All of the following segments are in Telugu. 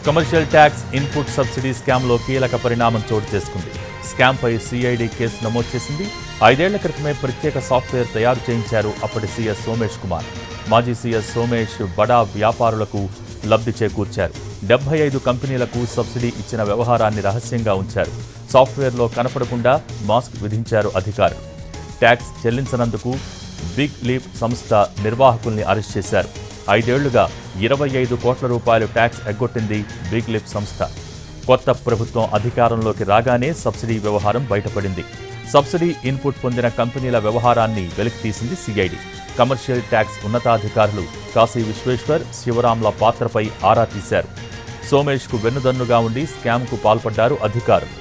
కమర్షియల్ ట్యాక్స్ ఇన్పుట్ సబ్సిడీ స్కామ్లో కీలక పరిణామం చోటు చేసుకుంది. స్కామ్పై సిఐడి కేసు నమోదు చేసింది. 5 ఏళ్ల క్రితమే ప్రత్యేక సాఫ్ట్వేర్ తయారు చేయించారు అప్పటి సీఎస్ సోమేష్ కుమార్. మాజీ సీఎస్ సోమేష్ బడా వ్యాపారులకు లబ్ధి చేకూర్చారు. 75 కంపెనీలకు సబ్సిడీ ఇచ్చిన వ్యవహారాన్ని రహస్యంగా ఉంచారు. సాఫ్ట్వేర్లో కనపడకుండా మాస్క్ విధించారు అధికారులు. ట్యాక్స్ చెల్లించనందుకు బిగ్ లీప్ సంస్థ నిర్వాహకుల్ని అరెస్ట్ చేశారు. 5 ఏళ్లుగా 25 కోట్ల రూపాయలు ట్యాక్స్ ఎగ్గొట్టింది బిగ్ లీప్ సంస్థ. కొత్త ప్రభుత్వం అధికారంలోకి రాగానే సబ్సిడీ వ్యవహారం బయటపడింది. సబ్సిడీ ఇన్పుట్ పొందిన కంపెనీల వ్యవహారాన్ని వెలికితీసింది సిఐడి. కమర్షియల్ ట్యాక్స్ ఉన్నతాధికారులు కాశీ విశ్వేశ్వర్, శివరాంల పాత్రపై ఆరా తీశారు. సోమేష్కు వెన్నుదన్నుగా ఉండి స్కామ్కు పాల్పడ్డారు అధికారులు.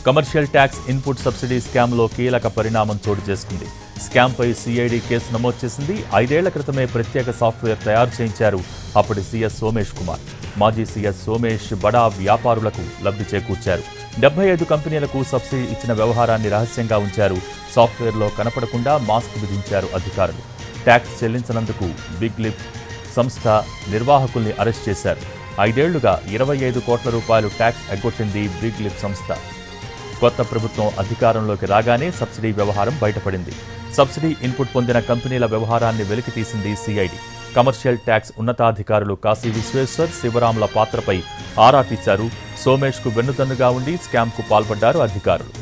కమర్షియల్ ట్యాక్స్ ఇన్పుట్ సబ్సిడీ స్కామ్లో కీలక పరిణామం చోటు చేసుకుంది. స్కామ్పై సిఐడి కేసు నమోదు చేసింది. 5 ఏళ్ల క్రితమే ప్రత్యేక సాఫ్ట్వేర్ తయారు చేయించారు అప్పటి సీఎస్ సోమేష్ కుమార్. మాజీ సీఎస్ సోమేష్ బడా వ్యాపారులకు లబ్ధి చేకూర్చారు. 75 కంపెనీలకు సబ్సిడీ ఇచ్చిన వ్యవహారాన్ని రహస్యంగా ఉంచారు. సాఫ్ట్వేర్లో కనపడకుండా మాస్క్ విధించారు అధికారులు. ట్యాక్స్ చెల్లించనందుకు బిగ్ లిప్ సంస్థ నిర్వాహకుల్ని అరెస్ట్ చేశారు. 5 ఏళ్లుగా 25 కోట్ల రూపాయలు ట్యాక్స్ ఎగ్గొట్టింది బిగ్ లిప్ సంస్థ. కొత్త ప్రభుత్వం అధికారంలోకి రాగానే సబ్సిడీ వ్యవహారం బయటపడింది. సబ్సిడీ ఇన్పుట్ పొందిన కంపెనీల వ్యవహారాన్ని వెలికితీసింది సిఐడి. కమర్షియల్ ట్యాక్స్ ఉన్నతాధికారులు కాశీ విశ్వేశ్వర్, శివరాంల పాత్రపై ఆరా తీశారు. సోమేష్కు వెన్నుదన్నుగా ఉండి స్కామ్కు పాల్పడ్డారు అధికారులు.